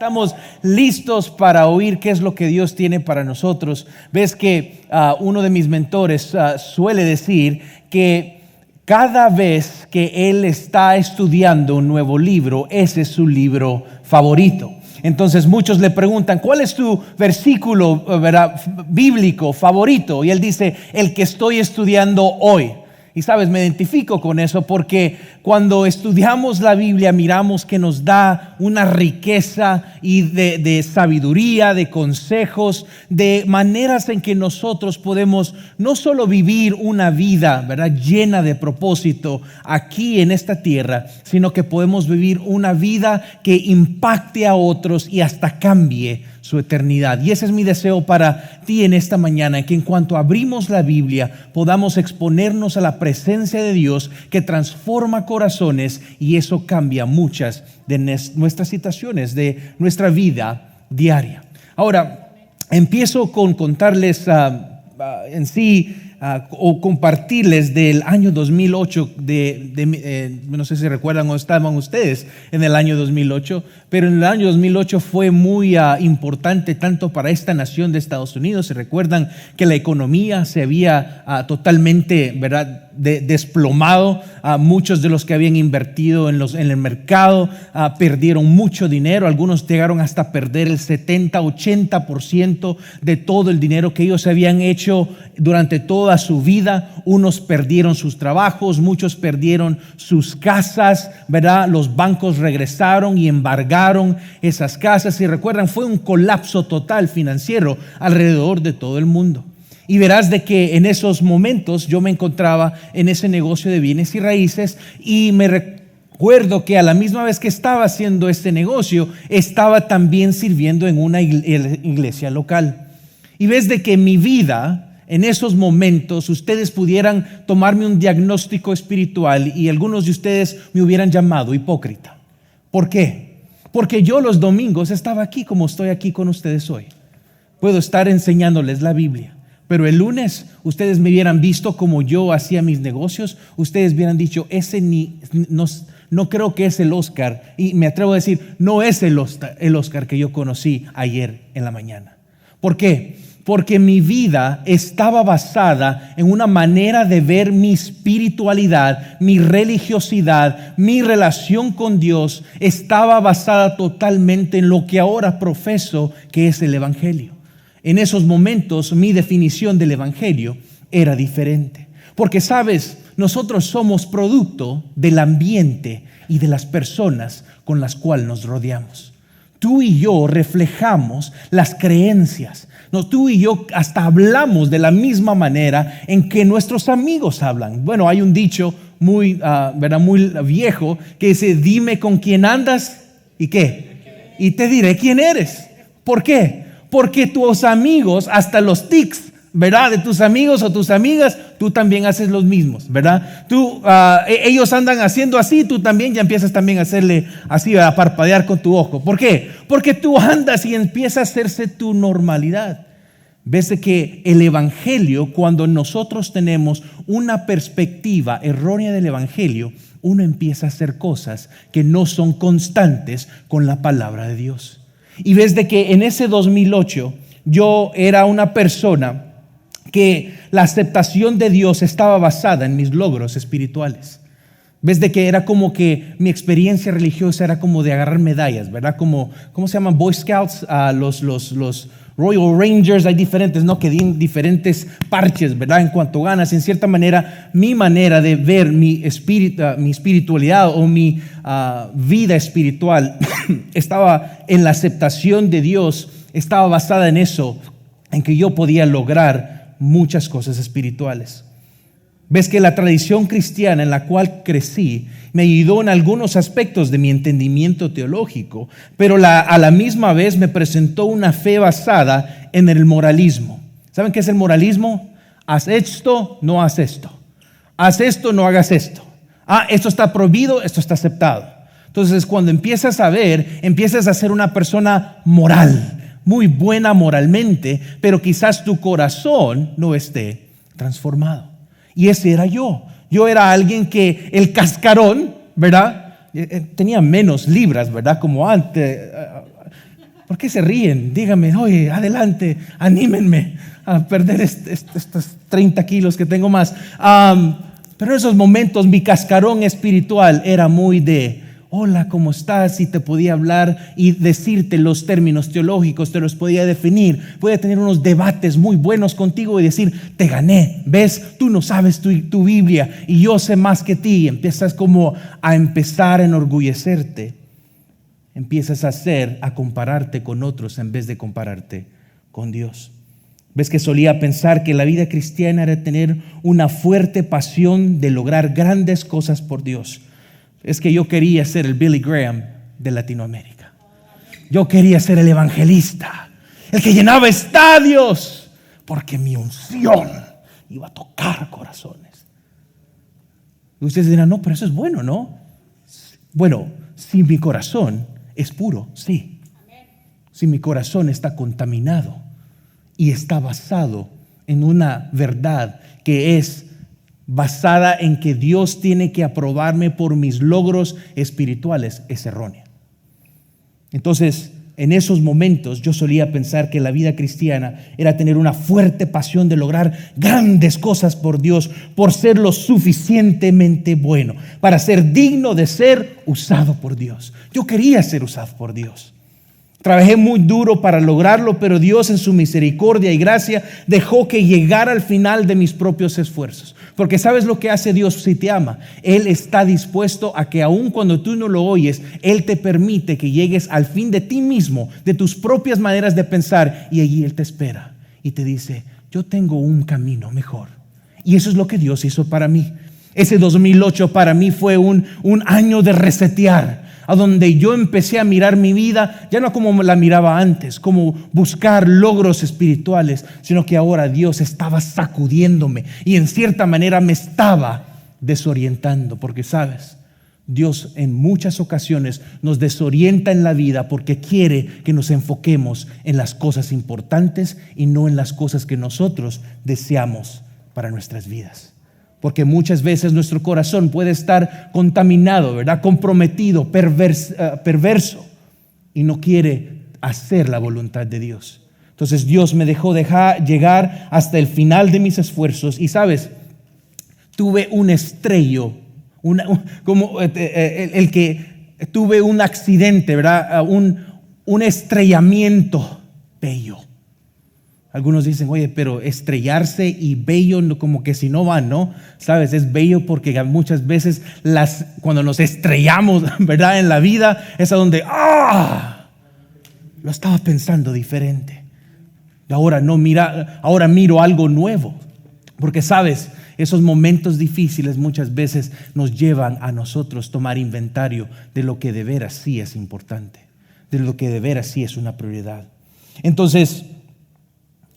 Estamos listos para oír qué es lo que Dios tiene para nosotros. Ves que uno de mis mentores suele decir que cada vez que él está estudiando un nuevo libro, ese es su libro favorito. Entonces muchos le preguntan, ¿cuál es tu versículo bíblico favorito? Y él dice, el que estoy estudiando hoy. Y sabes, me identifico con eso porque cuando estudiamos la Biblia miramos que nos da una riqueza y de sabiduría, de consejos, de maneras en que nosotros podemos no solo vivir una vida, ¿verdad?, llena de propósito aquí en esta tierra, sino que podemos vivir una vida que impacte a otros y hasta cambie su eternidad. Y ese es mi deseo para ti en esta mañana, que en cuanto abrimos la Biblia podamos exponernos a la presencia de Dios que transforma corazones, y eso cambia muchas de nuestras situaciones, de nuestra vida diaria. Ahora, empiezo con contarles en sí o compartirles del año 2008, no sé si recuerdan o estaban ustedes en el año 2008, pero en el año 2008 fue muy importante tanto para esta nación de Estados Unidos. Se recuerdan que la economía se había totalmente, ¿verdad?, desplomado. Muchos de los que habían invertido en el mercado perdieron mucho dinero. Algunos llegaron hasta perder el 70-80% de todo el dinero que ellos habían hecho durante toda su vida. Unos perdieron sus trabajos, muchos perdieron sus casas, ¿verdad? Los bancos regresaron y embargaron esas casas. Y recuerdan, fue un colapso total financiero alrededor de todo el mundo. Y verás de que en esos momentos yo me encontraba en ese negocio de bienes y raíces, y me recuerdo que a la misma vez que estaba haciendo este negocio, estaba también sirviendo en una iglesia local. Y ves de que mi vida, en esos momentos, ustedes pudieran tomarme un diagnóstico espiritual y algunos de ustedes me hubieran llamado hipócrita. ¿Por qué? Porque yo los domingos estaba aquí como estoy aquí con ustedes hoy. Puedo estar enseñándoles la Biblia. Pero el lunes ustedes me hubieran visto como yo hacía mis negocios, ustedes hubieran dicho, no creo que es el Oscar, y me atrevo a decir, no es el Oscar que yo conocí ayer en la mañana. ¿Por qué? Porque mi vida estaba basada en una manera de ver mi espiritualidad, mi religiosidad, mi relación con Dios, estaba basada totalmente en lo que ahora profeso, que es el Evangelio. En esos momentos mi definición del Evangelio era diferente. Porque sabes, nosotros somos producto del ambiente y de las personas con las cuales nos rodeamos. Tú y yo reflejamos las creencias. Tú y yo hasta hablamos de la misma manera en que nuestros amigos hablan. Bueno, hay un dicho muy viejo que dice, dime con quién andas y qué, y te diré quién eres. ¿Por qué? Porque tus amigos, hasta los tics, ¿verdad?, de tus amigos o tus amigas, tú también haces los mismos, ¿verdad? Ellos andan haciendo así, tú también ya empiezas también a hacerle así, a parpadear con tu ojo. ¿Por qué? Porque tú andas y empieza a hacerse tu normalidad. Ves de que el Evangelio, cuando nosotros tenemos una perspectiva errónea del Evangelio, uno empieza a hacer cosas que no son constantes con la palabra de Dios. Y ves de que en ese 2008 yo era una persona que la aceptación de Dios estaba basada en mis logros espirituales. Ves de que era como que mi experiencia religiosa era como de agarrar medallas, ¿verdad? ¿Cómo se llaman? Boy Scouts, los Royal Rangers, hay diferentes, ¿no?, que dan diferentes parches, ¿verdad?, en cuanto ganas. En cierta manera, mi manera de ver mi espiritualidad o mi vida espiritual estaba en la aceptación de Dios, estaba basada en eso, en que yo podía lograr muchas cosas espirituales. Ves que la tradición cristiana en la cual crecí me ayudó en algunos aspectos de mi entendimiento teológico, pero a la misma vez me presentó una fe basada en el moralismo. ¿Saben qué es el moralismo? Haz esto, no haz esto. Haz esto, no hagas esto. Esto está prohibido, esto está aceptado. Entonces, cuando empiezas a ver, empiezas a ser una persona moral, muy buena moralmente, pero quizás tu corazón no esté transformado. Y ese era yo. Yo era alguien que el cascarón, ¿verdad? Tenía menos libras, ¿verdad? Como antes. ¿Por qué se ríen? Díganme, oye, adelante, anímenme a perder estos 30 kilos que tengo más. Pero en esos momentos mi cascarón espiritual era muy de, hola, ¿cómo estás? Y te podía hablar y decirte los términos teológicos, te los podía definir. Podía tener unos debates muy buenos contigo y decir, te gané, ¿ves? Tú no sabes tu Biblia y yo sé más que ti. Y empiezas como a empezar a enorgullecerte. Empiezas a compararte con otros en vez de compararte con Dios. ¿Ves que solía pensar que la vida cristiana era tener una fuerte pasión de lograr grandes cosas por Dios? Es que yo quería ser el Billy Graham de Latinoamérica. Yo quería ser el evangelista, el que llenaba estadios, porque mi unción iba a tocar corazones. Y ustedes dirán, no, pero eso es bueno, ¿no? Bueno, si mi corazón es puro, sí. Si mi corazón está contaminado y está basado en una verdad que es basada en que Dios tiene que aprobarme por mis logros espirituales, es errónea. Entonces, en esos momentos yo solía pensar que la vida cristiana era tener una fuerte pasión de lograr grandes cosas por Dios, por ser lo suficientemente bueno, para ser digno de ser usado por Dios. Yo quería ser usado por Dios. Trabajé muy duro para lograrlo, pero Dios en su misericordia y gracia dejó que llegara al final de mis propios esfuerzos. Porque ¿sabes lo que hace Dios si te ama? Él está dispuesto a que aun cuando tú no lo oyes, Él te permite que llegues al fin de ti mismo, de tus propias maneras de pensar, y allí Él te espera y te dice, yo tengo un camino mejor. Y eso es lo que Dios hizo para mí. Ese 2008 para mí fue un año de resetear, a donde yo empecé a mirar mi vida, ya no como la miraba antes, como buscar logros espirituales, sino que ahora Dios estaba sacudiéndome y en cierta manera me estaba desorientando, porque sabes, Dios en muchas ocasiones nos desorienta en la vida porque quiere que nos enfoquemos en las cosas importantes y no en las cosas que nosotros deseamos para nuestras vidas. Porque muchas veces nuestro corazón puede estar contaminado, ¿verdad? Comprometido, perverso, y no quiere hacer la voluntad de Dios. Entonces Dios me dejó llegar hasta el final de mis esfuerzos. Y sabes, tuve un estrello, como el que tuve un accidente, ¿verdad? Un estrellamiento bello. Algunos dicen, oye, pero estrellarse y bello como que si no van, ¿no? Sabes, es bello porque muchas veces cuando nos estrellamos, ¿verdad? En la vida es a donde, lo estaba pensando diferente. Ahora miro algo nuevo. Porque sabes, esos momentos difíciles muchas veces nos llevan a nosotros tomar inventario de lo que de veras sí es importante, de lo que de veras sí es una prioridad. Entonces,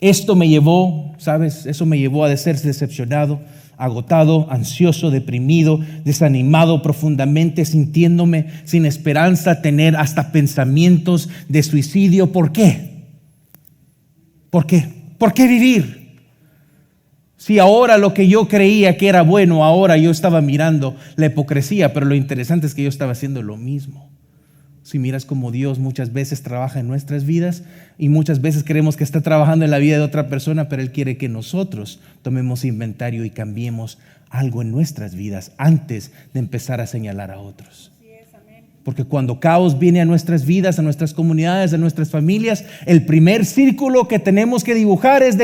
esto me llevó, ¿sabes? Eso me llevó a ser decepcionado, agotado, ansioso, deprimido, desanimado profundamente, sintiéndome sin esperanza, tener hasta pensamientos de suicidio. ¿Por qué? ¿Por qué? ¿Por qué vivir? Si ahora lo que yo creía que era bueno, ahora yo estaba mirando la hipocresía, pero lo interesante es que yo estaba haciendo lo mismo. Si miras cómo Dios muchas veces trabaja en nuestras vidas y muchas veces creemos que está trabajando en la vida de otra persona, pero Él quiere que nosotros tomemos inventario y cambiemos algo en nuestras vidas antes de empezar a señalar a otros. Porque cuando caos viene a nuestras vidas, a nuestras comunidades, a nuestras familias, el primer círculo que tenemos que dibujar es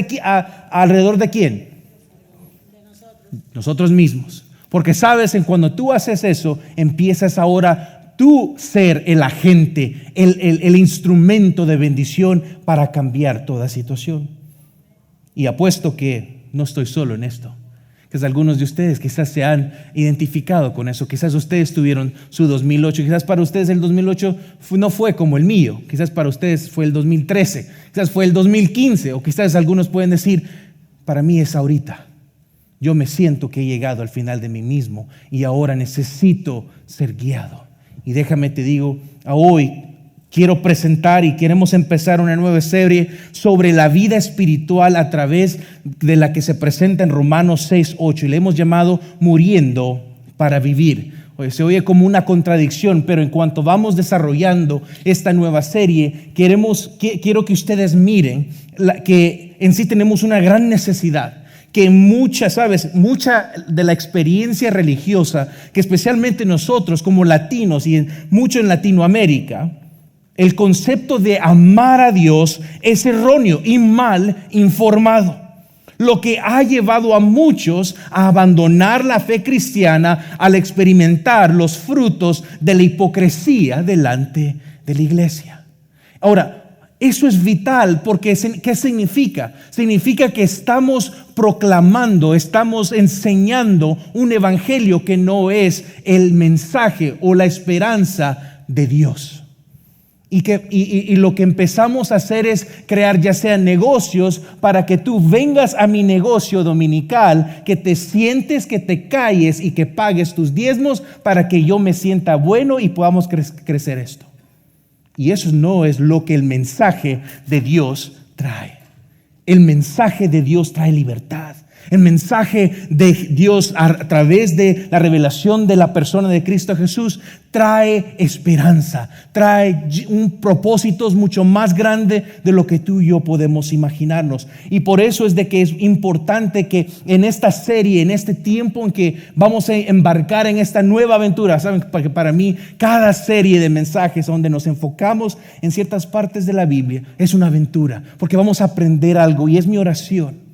alrededor de ¿quién? De nosotros mismos. Porque sabes, cuando tú haces eso, empiezas ahora tú ser el agente, el instrumento de bendición para cambiar toda situación. Y apuesto que no estoy solo en esto. Quizás algunos de ustedes quizás se han identificado con eso. Quizás ustedes tuvieron su 2008. Quizás para ustedes el 2008 no fue como el mío. Quizás para ustedes fue el 2013. Quizás fue el 2015. O quizás algunos pueden decir, para mí es ahorita. Yo me siento que he llegado al final de mí mismo y ahora necesito ser guiado. Y déjame te digo, hoy quiero presentar y queremos empezar una nueva serie sobre la vida espiritual a través de la que se presenta en Romanos 6:8 y le hemos llamado Muriendo para Vivir. se oye como una contradicción, pero en cuanto vamos desarrollando esta nueva serie, quiero que ustedes miren que en sí tenemos una gran necesidad, que mucha de la experiencia religiosa, que especialmente nosotros como latinos y mucho en Latinoamérica, el concepto de amar a Dios es erróneo y mal informado, lo que ha llevado a muchos a abandonar la fe cristiana al experimentar los frutos de la hipocresía delante de la iglesia. Ahora, eso es vital porque ¿qué significa? Significa que estamos proclamando, estamos enseñando un evangelio que no es el mensaje o la esperanza de Dios. Y lo que empezamos a hacer es crear ya sea negocios para que tú vengas a mi negocio dominical, que te sientes, que te calles y que pagues tus diezmos para que yo me sienta bueno y podamos crecer esto. Y eso no es lo que el mensaje de Dios trae. El mensaje de Dios trae libertad. El mensaje de Dios a través de la revelación de la persona de Cristo Jesús trae esperanza, trae un propósito mucho más grande de lo que tú y yo podemos imaginarnos. Y por eso es de que es importante que en esta serie, en este tiempo en que vamos a embarcar en esta nueva aventura, saben que para mí cada serie de mensajes donde nos enfocamos en ciertas partes de la Biblia es una aventura, porque vamos a aprender algo, y es mi oración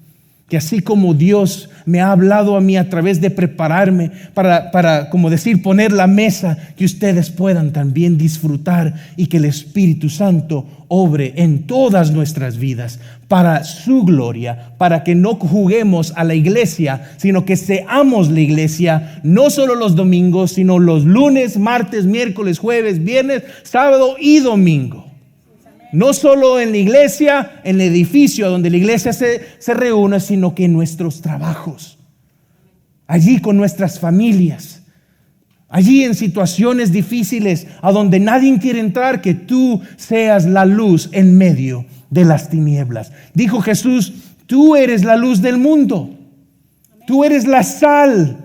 que así como Dios me ha hablado a mí a través de prepararme para, como decir, poner la mesa, que ustedes puedan también disfrutar y que el Espíritu Santo obre en todas nuestras vidas para su gloria, para que no juguemos a la iglesia, sino que seamos la iglesia, no solo los domingos, sino los lunes, martes, miércoles, jueves, viernes, sábado y domingo. No solo en la iglesia, en el edificio donde la iglesia se reúne, sino que en nuestros trabajos, allí con nuestras familias, allí en situaciones difíciles a donde nadie quiere entrar, que tú seas la luz en medio de las tinieblas. Dijo Jesús, tú eres la luz del mundo, tú eres la sal.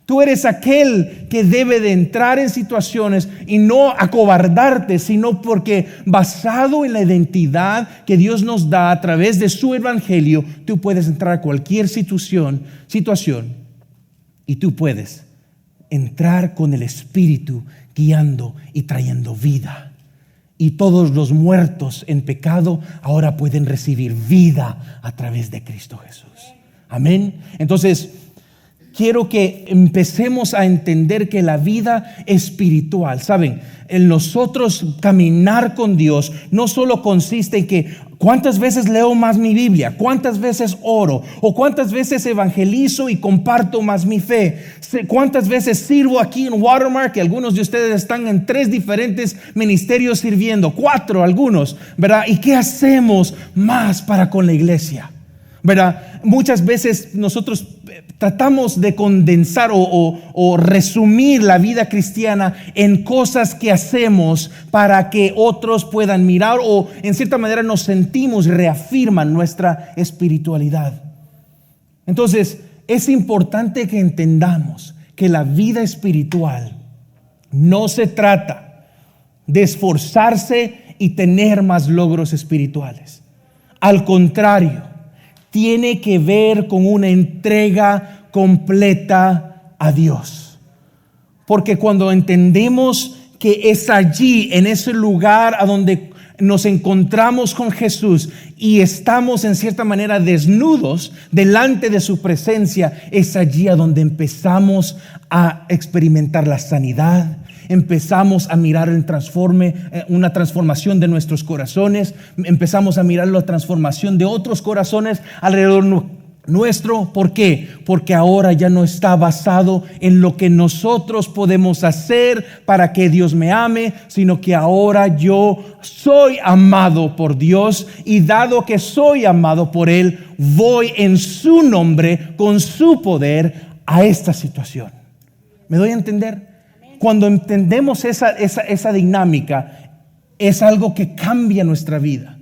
Tú eres aquel que debe de entrar en situaciones y no acobardarte, sino porque basado en la identidad que Dios nos da a través de su evangelio, tú puedes entrar a cualquier situación y tú puedes entrar con el Espíritu guiando y trayendo vida. Y todos los muertos en pecado ahora pueden recibir vida a través de Cristo Jesús. Amén. Entonces, quiero que empecemos a entender que la vida espiritual, ¿saben? En nosotros caminar con Dios no solo consiste en que cuántas veces leo más mi Biblia, cuántas veces oro, o cuántas veces evangelizo y comparto más mi fe, cuántas veces sirvo aquí en Watermark, que algunos de ustedes están en 3 diferentes ministerios sirviendo, 4 algunos, ¿verdad? ¿Y qué hacemos más para con la iglesia? ¿Verdad? Muchas veces nosotros tratamos de condensar o resumir la vida cristiana en cosas que hacemos para que otros puedan mirar, o en cierta manera nos sentimos, reafirman nuestra espiritualidad. Entonces es importante que entendamos que la vida espiritual no se trata de esforzarse y tener más logros espirituales. Al contrario, tiene que ver con una entrega completa a Dios. Porque cuando entendemos que es allí, en ese lugar a donde nos encontramos con Jesús y estamos en cierta manera desnudos delante de su presencia, es allí a donde empezamos a experimentar la sanidad. Empezamos a mirar una transformación de nuestros corazones. Empezamos a mirar la transformación de otros corazones alrededor nuestro. ¿Por qué? Porque ahora ya no está basado en lo que nosotros podemos hacer para que Dios me ame, sino que ahora yo soy amado por Dios, y dado que soy amado por Él, voy en su nombre, con su poder, a esta situación. ¿Me doy a entender? Cuando entendemos esa dinámica, es algo que cambia nuestra vida.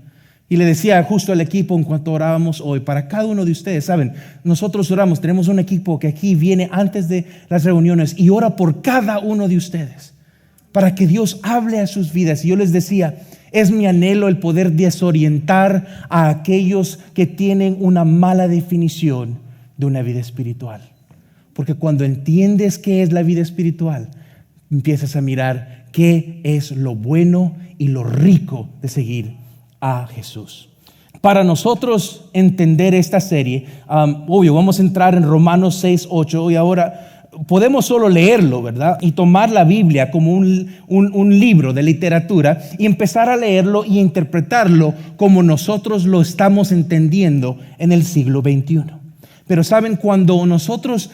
Y le decía justo al equipo en cuanto orábamos hoy, para cada uno de ustedes, saben, nosotros oramos, tenemos un equipo que aquí viene antes de las reuniones y ora por cada uno de ustedes, para que Dios hable a sus vidas. Y yo les decía, es mi anhelo el poder desorientar a aquellos que tienen una mala definición de una vida espiritual. Porque cuando entiendes qué es la vida espiritual, empiezas a mirar qué es lo bueno y lo rico de seguir a Jesús. Para nosotros entender esta serie, obvio, vamos a entrar en Romanos 6, 8 y ahora podemos solo leerlo, ¿verdad? Y tomar la Biblia como un libro de literatura y empezar a leerlo y interpretarlo como nosotros lo estamos entendiendo en el siglo XXI. Pero saben, cuando nosotros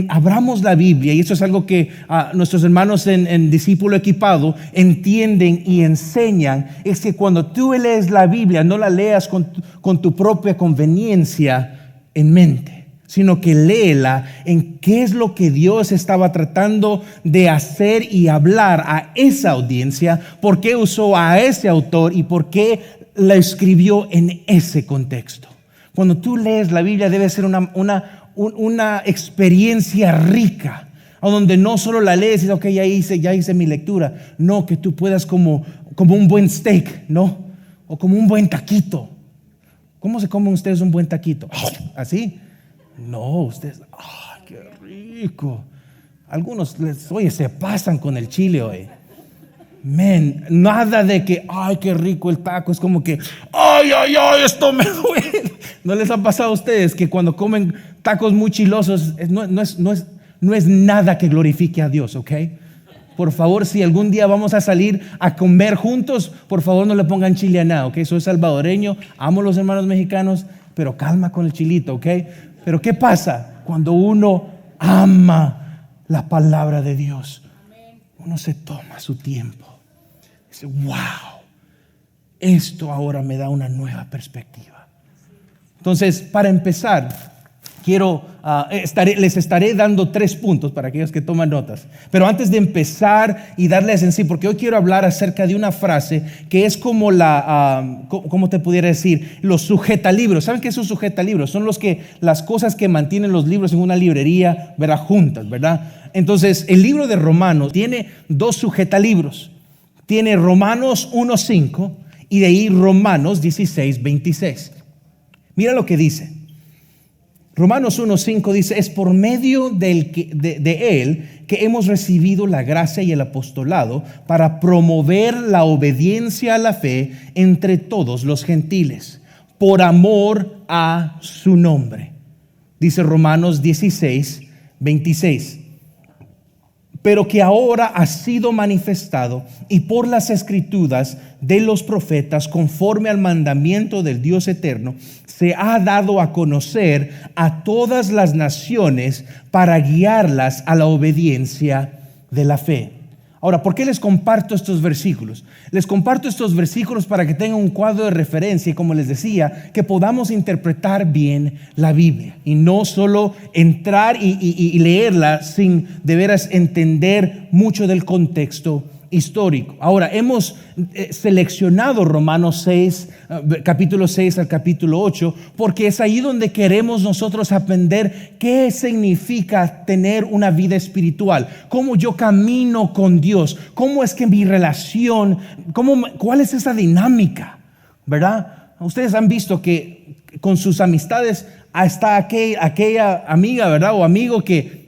abramos la Biblia, y eso es algo que nuestros hermanos en Discípulo Equipado entienden y enseñan, es que cuando tú lees la Biblia, no la leas con tu propia conveniencia en mente, sino que léela en qué es lo que Dios estaba tratando de hacer y hablar a esa audiencia, por qué usó a ese autor y por qué la escribió en ese contexto. Cuando tú lees la Biblia debe ser una experiencia rica, a donde no solo la lees y dices, ok, ya hice mi lectura. No, que tú puedas como un buen steak, ¿no? O como un buen taquito. ¿Cómo se comen ustedes un buen taquito? ¿Así? No, ustedes, ¡ay, qué rico! Algunos, se pasan con el chile hoy. Nada de que, ¡ay, qué rico el taco! Es como que, ¡ay, esto me duele! ¿No les ha pasado a ustedes que cuando comen tacos muy chilosos, no es nada que glorifique a Dios, ¿ok? Por favor, si algún día vamos a salir a comer juntos, por favor no le pongan chile a nada, ¿ok? Soy salvadoreño, amo a los hermanos mexicanos, pero calma con el chilito, ¿ok? Pero ¿qué pasa cuando uno ama la palabra de Dios? Uno se toma su tiempo. Dice, wow, esto ahora me da una nueva perspectiva. Entonces, para empezar, les estaré dando 3 puntos para aquellos que toman notas. Pero antes de empezar y darles en sí, porque hoy quiero hablar acerca de una frase que es como ¿cómo te pudiera decir? Los sujetalibros. ¿Saben qué es un sujetalibro? Son las cosas que mantienen los libros en una librería, ¿verdad? Juntas, ¿verdad? Entonces, el libro de Romanos tiene 2 sujetalibros. Tiene Romanos 1:5 y de ahí Romanos 16:26. Mira lo que dice. Romanos 1:5 dice, es por medio de él que hemos recibido la gracia y el apostolado para promover la obediencia a la fe entre todos los gentiles, por amor a su nombre. Dice Romanos 16:26. Pero que ahora ha sido manifestado y por las escrituras de los profetas, conforme al mandamiento del Dios eterno, se ha dado a conocer a todas las naciones para guiarlas a la obediencia de la fe. Ahora, ¿por qué les comparto estos versículos? Les comparto estos versículos para que tengan un cuadro de referencia y, como les decía, que podamos interpretar bien la Biblia y no solo entrar y leerla sin de veras entender mucho del contexto histórico. Ahora, hemos seleccionado Romanos 6, capítulo 6 al capítulo 8, porque es ahí donde queremos nosotros aprender qué significa tener una vida espiritual, cómo yo camino con Dios, cómo es que mi relación, cuál es esa dinámica, ¿verdad? Ustedes han visto que con sus amistades está aquella amiga, ¿verdad? O amigo que,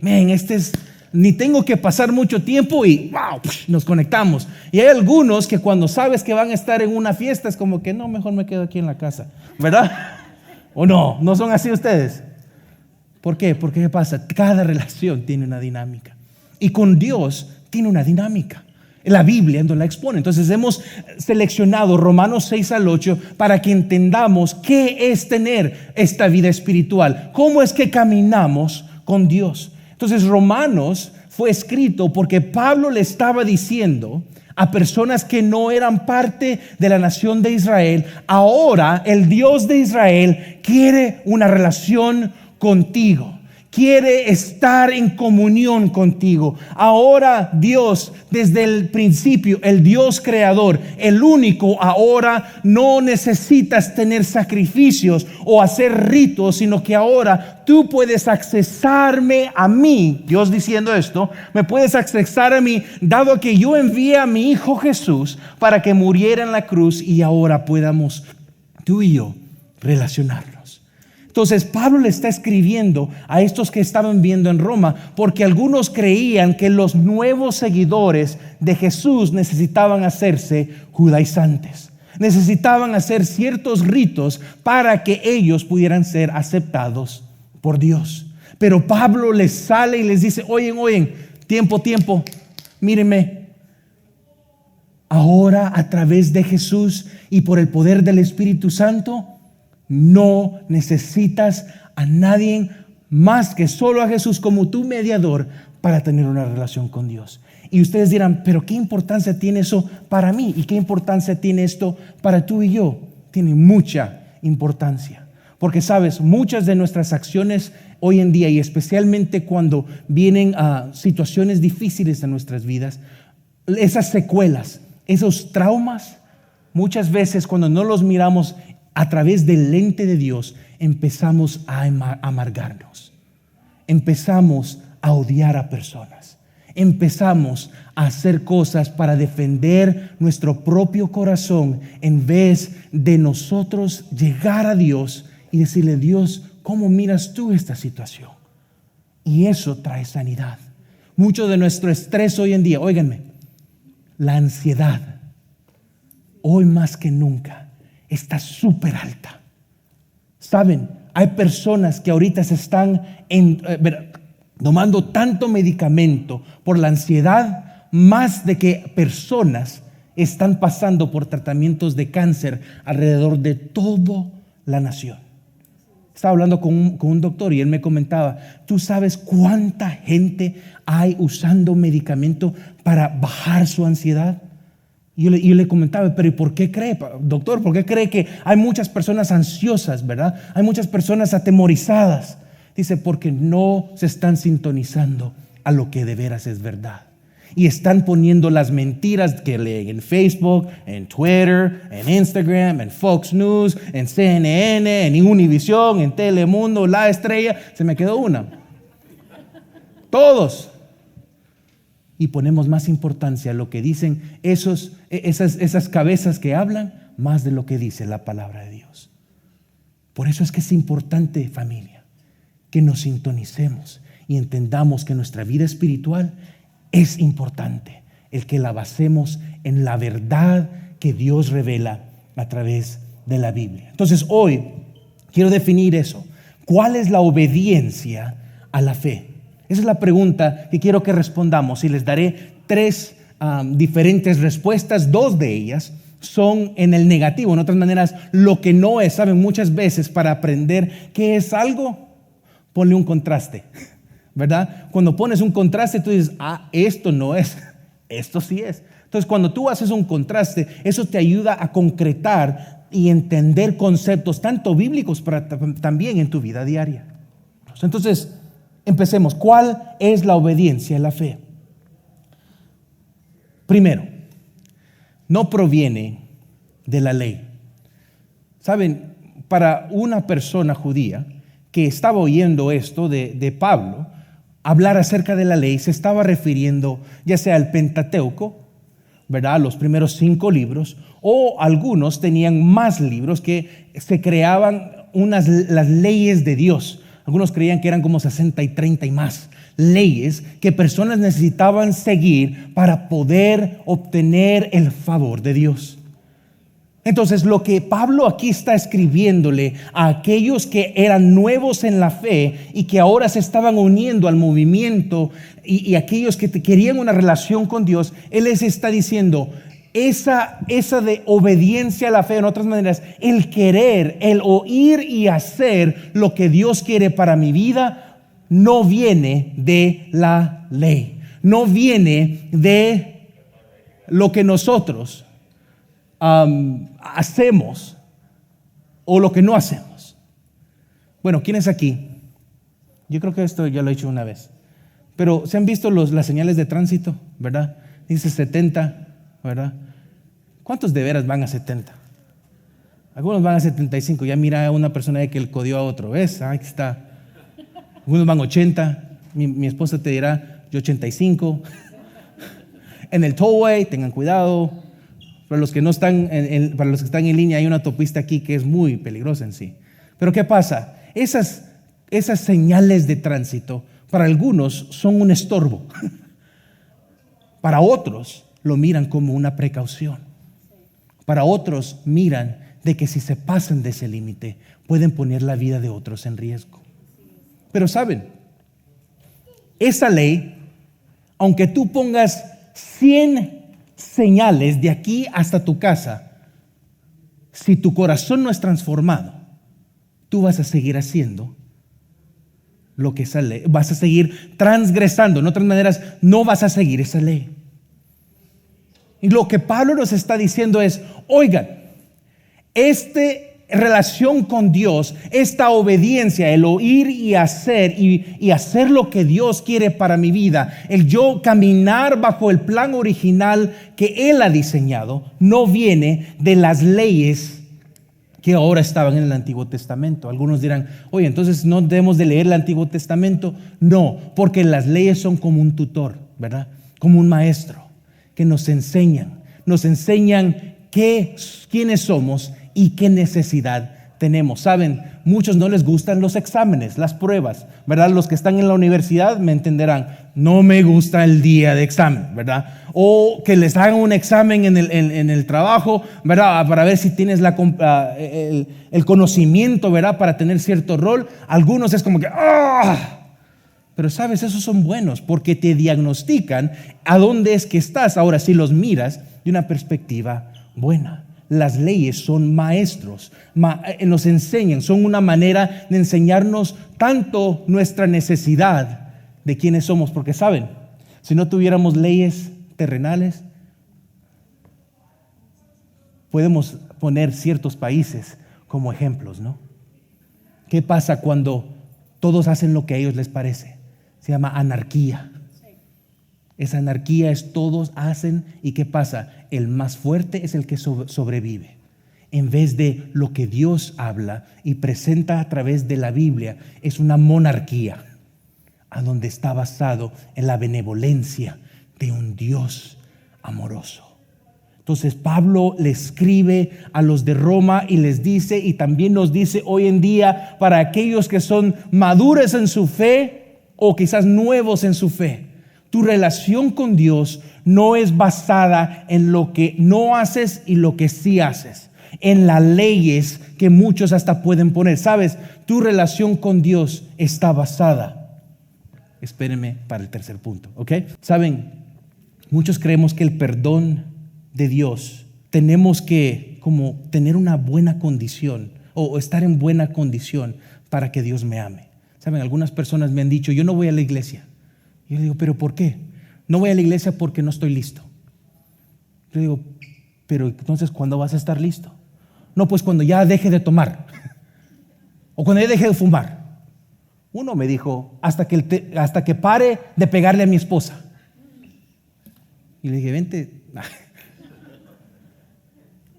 ni tengo que pasar mucho tiempo y wow, nos conectamos. Y hay algunos que cuando sabes que van a estar en una fiesta es como que no, mejor me quedo aquí en la casa, ¿verdad? ¿O no son así ustedes? ¿Por qué? Porque ¿qué pasa? Cada relación tiene una dinámica y con Dios tiene una dinámica. La Biblia nos la expone. Entonces hemos seleccionado Romanos 6 al 8 para que entendamos qué es tener esta vida espiritual, cómo es que caminamos con Dios. Entonces Romanos fue escrito porque Pablo le estaba diciendo a personas que no eran parte de la nación de Israel, ahora el Dios de Israel quiere una relación contigo. quiere estar en comunión contigo. Ahora Dios, desde el principio, el Dios creador, el único, ahora no necesitas tener sacrificios o hacer ritos, sino que ahora tú puedes accesarme a mí. Dios diciendo esto, me puedes accesar a mí, dado que yo envié a mi Hijo Jesús para que muriera en la cruz y ahora podamos tú y yo relacionarnos. Entonces Pablo le está escribiendo a estos que estaban viendo en Roma, porque algunos creían que los nuevos seguidores de Jesús necesitaban hacerse judaizantes, necesitaban hacer ciertos ritos para que ellos pudieran ser aceptados por Dios. Pero Pablo les sale y les dice, oyen, tiempo, mírenme. Ahora a través de Jesús y por el poder del Espíritu Santo, no necesitas a nadie más que solo a Jesús como tu mediador para tener una relación con Dios. Y ustedes dirán, pero ¿qué importancia tiene eso para mí? ¿Y qué importancia tiene esto para tú y yo? Tiene mucha importancia. Porque sabes, muchas de nuestras acciones hoy en día, y especialmente cuando vienen a situaciones difíciles en nuestras vidas, esas secuelas, esos traumas, muchas veces cuando no los miramos a través del lente de Dios, empezamos a amargarnos, empezamos a odiar a personas, empezamos a hacer cosas para defender nuestro propio corazón en vez de nosotros llegar a Dios y decirle, Dios, ¿cómo miras tú esta situación? Y eso trae sanidad. Mucho de nuestro estrés hoy en día, óiganme, la ansiedad, hoy más que nunca, está súper alta. Saben, hay personas que ahorita se están tomando tanto medicamento por la ansiedad, más de que personas están pasando por tratamientos de cáncer alrededor de toda la nación. Estaba hablando con un doctor y él me comentaba, ¿tú sabes cuánta gente hay usando medicamento para bajar su ansiedad? Y yo le comentaba, pero ¿y por qué cree, doctor? ¿Por qué cree que hay muchas personas ansiosas, verdad? Hay muchas personas atemorizadas. Dice, porque no se están sintonizando a lo que de veras es verdad. Y están poniendo las mentiras que leen en Facebook, en Twitter, en Instagram, en Fox News, en CNN, en Univision, en Telemundo, La Estrella. Se me quedó una. Todos. Y ponemos más importancia a lo que dicen esas cabezas que hablan, más de lo que dice la palabra de Dios. Por eso es que es importante, familia, que nos sintonicemos y entendamos que nuestra vida espiritual es importante, el que la basemos en la verdad que Dios revela a través de la Biblia. Entonces hoy quiero definir eso. ¿Cuál es la obediencia a la fe? Esa es la pregunta que quiero que respondamos y les daré tres diferentes respuestas. Dos de ellas son en el negativo, en otras maneras, lo que no es. Saben, muchas veces para aprender qué es algo, ponle un contraste, ¿verdad? Cuando pones un contraste, tú dices, esto no es, esto sí es. Entonces, cuando tú haces un contraste, eso te ayuda a concretar y entender conceptos tanto bíblicos, pero también en tu vida diaria. Entonces, empecemos. ¿Cuál es la obediencia a la fe? Primero, no proviene de la ley. Saben, para una persona judía que estaba oyendo esto de Pablo, hablar acerca de la ley, se estaba refiriendo ya sea al Pentateuco, ¿verdad? Los primeros 5 libros, o algunos tenían más libros que se creaban las leyes de Dios. Algunos creían que eran como 60 y 30 y más leyes que personas necesitaban seguir para poder obtener el favor de Dios. Entonces, lo que Pablo aquí está escribiéndole a aquellos que eran nuevos en la fe y que ahora se estaban uniendo al movimiento y aquellos que querían una relación con Dios, él les está diciendo, esa de obediencia a la fe, en otras maneras, el querer, el oír y hacer lo que Dios quiere para mi vida, no viene de la ley, no viene de lo que nosotros hacemos o lo que no hacemos. Bueno, ¿quiénes aquí Yo creo que esto ya lo he hecho una vez. Pero se han visto las señales de tránsito, ¿verdad? Dice 70, ¿verdad? ¿Cuántos de veras van a 70? Algunos van a 75. Ya mira a una persona que el codió a otro. ¿Ves? Ahí está. Algunos van a 80. Mi esposa te dirá, yo 85. En el tollway, tengan cuidado. Para los que no están, para los que están en línea, hay una autopista aquí que es muy peligrosa en sí. Pero ¿qué pasa? Esas señales de tránsito, para algunos son un estorbo. Para otros lo miran como una precaución. Para otros miran de que si se pasan de ese límite, pueden poner la vida de otros en riesgo. Pero saben, esa ley, aunque tú pongas 100 señales de aquí hasta tu casa, si tu corazón no es transformado, tú vas a seguir haciendo lo que esa ley, vas a seguir transgresando. En otras maneras, no vas a seguir esa ley. Y lo que Pablo nos está diciendo es, oigan, esta relación con Dios, esta obediencia, el oír y hacer lo que Dios quiere para mi vida, el yo caminar bajo el plan original que Él ha diseñado, no viene de las leyes que ahora estaban en el Antiguo Testamento. Algunos dirán, oye, entonces no debemos de leer el Antiguo Testamento. No, porque las leyes son como un tutor, ¿verdad? Como un maestro que nos enseñan quiénes somos y qué necesidad tenemos. Saben, muchos no les gustan los exámenes, las pruebas, ¿verdad? Los que están en la universidad me entenderán, no me gusta el día de examen, ¿verdad? O que les hagan un examen en el trabajo, ¿verdad? Para ver si tienes el conocimiento, ¿verdad? Para tener cierto rol. Algunos es como que, ¡ah! Pero sabes, esos son buenos porque te diagnostican a dónde es que estás. Ahora, si los miras de una perspectiva buena. Las leyes son maestros, nos enseñan, son una manera de enseñarnos tanto nuestra necesidad de quiénes somos. Porque saben, si no tuviéramos leyes terrenales, podemos poner ciertos países como ejemplos, ¿no? ¿Qué pasa cuando todos hacen lo que a ellos les parece? Se llama anarquía. Esa anarquía es todos hacen, y ¿qué pasa? El más fuerte es el que sobrevive. En vez de lo que Dios habla y presenta a través de la Biblia, es una monarquía, a donde está basado en la benevolencia de un Dios amoroso. Entonces Pablo le escribe a los de Roma y les dice, y también nos dice hoy en día para aquellos que son maduros en su fe o quizás nuevos en su fe, tu relación con Dios no es basada en lo que no haces y lo que sí haces, en las leyes que muchos hasta pueden poner. Sabes, tu relación con Dios está basada. Espérenme para el tercer punto, ¿ok? Saben, muchos creemos que el perdón de Dios, tenemos que como tener una buena condición o estar en buena condición para que Dios me ame. Saben, algunas personas me han dicho, yo no voy a la iglesia. Yo le digo, ¿pero por qué? No voy a la iglesia porque no estoy listo. Yo digo, pero entonces, ¿cuándo vas a estar listo? No, pues cuando ya deje de tomar o cuando ya deje de fumar. Uno me dijo, hasta que pare de pegarle a mi esposa. Y le dije, vente.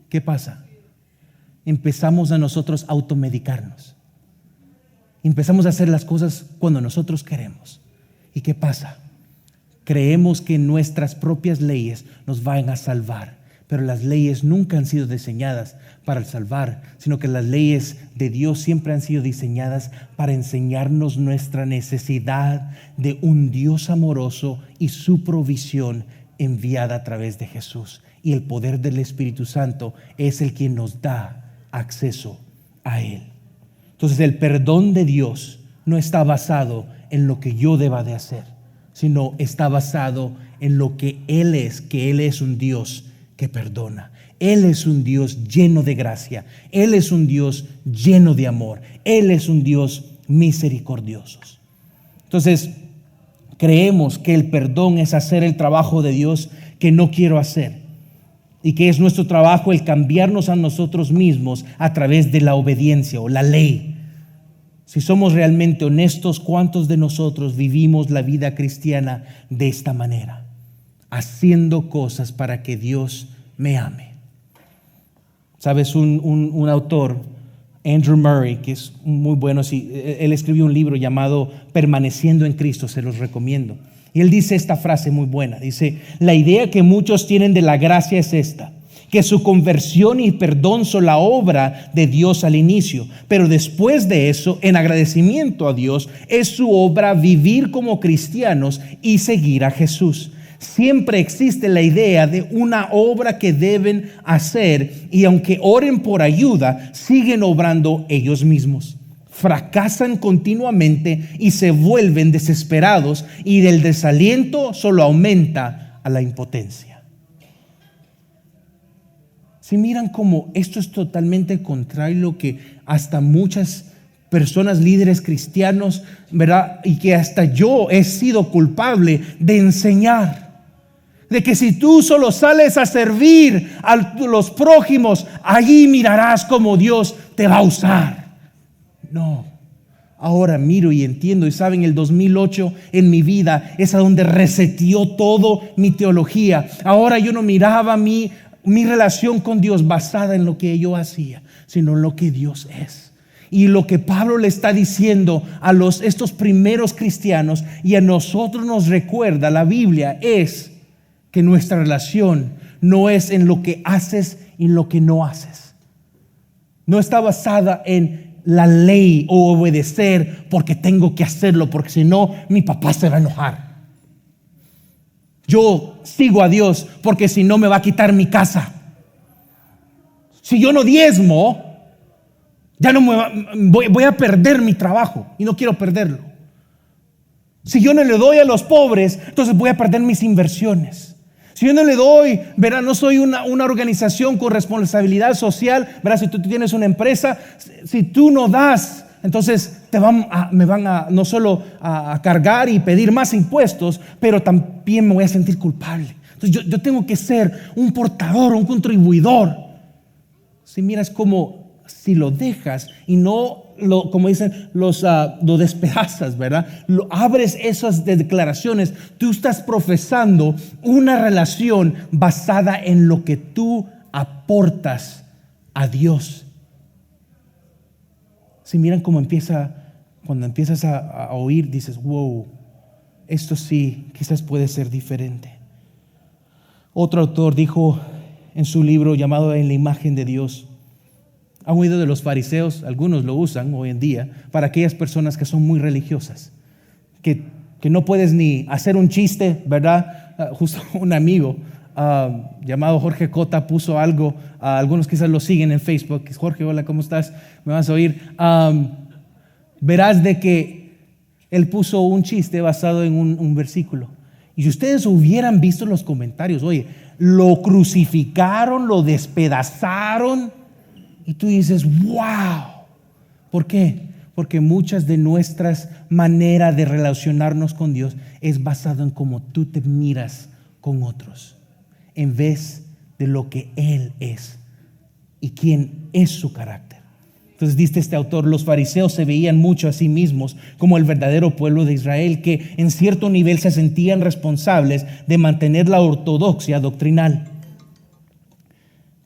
¿Qué pasa? Empezamos a nosotros a automedicarnos. Empezamos a hacer las cosas cuando nosotros queremos. ¿Y qué pasa? Creemos que nuestras propias leyes nos van a salvar, pero las leyes nunca han sido diseñadas para salvar, sino que las leyes de Dios siempre han sido diseñadas para enseñarnos nuestra necesidad de un Dios amoroso y su provisión enviada a través de Jesús. Y el poder del Espíritu Santo es el quien nos da acceso a Él. Entonces el perdón de Dios no está basado en lo que yo deba de hacer, sino está basado en lo que Él es, que Él es un Dios que perdona. Él es un Dios lleno de gracia. Él es un Dios lleno de amor. Él es un Dios misericordioso. Entonces, creemos que el perdón es hacer el trabajo de Dios que no quiero hacer. Y que es nuestro trabajo el cambiarnos a nosotros mismos a través de la obediencia o la ley. Si somos realmente honestos, ¿cuántos de nosotros vivimos la vida cristiana de esta manera? Haciendo cosas para que Dios me ame. Sabes, un autor, Andrew Murray, que es muy bueno, él escribió un libro llamado Permaneciendo en Cristo, se los recomiendo. Y él dice esta frase muy buena, dice: la idea que muchos tienen de la gracia es esta, que su conversión y perdón son la obra de Dios al inicio, pero después de eso, en agradecimiento a Dios, es su obra vivir como cristianos y seguir a Jesús. Siempre existe la idea de una obra que deben hacer, y aunque oren por ayuda, siguen obrando ellos mismos. Fracasan continuamente y se vuelven desesperados, y del desaliento solo aumenta a la impotencia. Si miran cómo esto es totalmente contrario a lo que hasta muchas personas, líderes cristianos, ¿verdad? Y que hasta yo he sido culpable de enseñar. De que si tú solo sales a servir a los prójimos, allí mirarás cómo Dios te va a usar. No, ahora miro y entiendo. Y saben, el 2008 en mi vida es a donde reseteó todo mi teología. Ahora yo no miraba mi relación con Dios basada en lo que yo hacía, sino en lo que Dios es. Y lo que Pablo le está diciendo a estos primeros cristianos, y a nosotros nos recuerda la Biblia, es que nuestra relación no es en lo que haces y lo que no haces. No está basada en la ley o obedecer porque tengo que hacerlo, porque si no mi papá se va a enojar. Yo sigo a Dios porque si no me va a quitar mi casa. Si yo no diezmo, ya no voy a perder mi trabajo y no quiero perderlo. Si yo no le doy a los pobres, entonces voy a perder mis inversiones. Si yo no le doy, verá, no soy una organización con responsabilidad social, verá, si tú tienes una empresa, si tú no das, entonces me van a no solo a cargar y pedir más impuestos, pero también me voy a sentir culpable. Entonces yo tengo que ser un portador, un contribuidor. Si miras como si lo dejas y no como dicen, lo despedazas, ¿verdad? Abres esas declaraciones. Tú estás profesando una relación basada en lo que tú aportas a Dios. Si miran cómo cuando empiezas a oír, dices, wow, esto sí, quizás puede ser diferente. Otro autor dijo en su libro llamado En la imagen de Dios: ¿han oído de los fariseos? Algunos lo usan hoy en día para aquellas personas que son muy religiosas, que no puedes ni hacer un chiste, ¿verdad? Justo un amigo llamado Jorge Cota puso algo, algunos quizás lo siguen en Facebook. Jorge, hola, ¿cómo estás? Me vas a oír. Verás de que él puso un chiste basado en un versículo. Y si ustedes hubieran visto los comentarios, oye, lo crucificaron, lo despedazaron. Y tú dices, wow. ¿Por qué? Porque muchas de nuestras maneras de relacionarnos con Dios es basado en cómo tú te miras con otros, en vez de lo que Él es y quién es su carácter. Entonces dice este autor: los fariseos se veían mucho a sí mismos como el verdadero pueblo de Israel, que en cierto nivel se sentían responsables de mantener la ortodoxia doctrinal,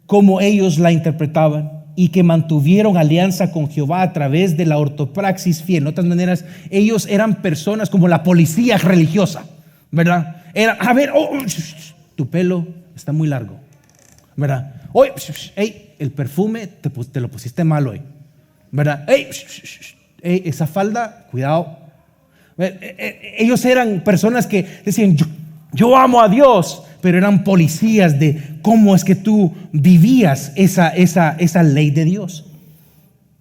como ellos la interpretaban, y que mantuvieron alianza con Jehová a través de la ortopraxis fiel. De otras maneras, ellos eran personas como la policía religiosa, ¿verdad? A ver, tu pelo está muy largo, ¿verdad? Oye, el perfume te lo pusiste mal hoy, ¿verdad? Esa falda, cuidado. Ellos eran personas que decían, yo amo a Dios, pero eran policías de cómo es que tú vivías esa ley de Dios.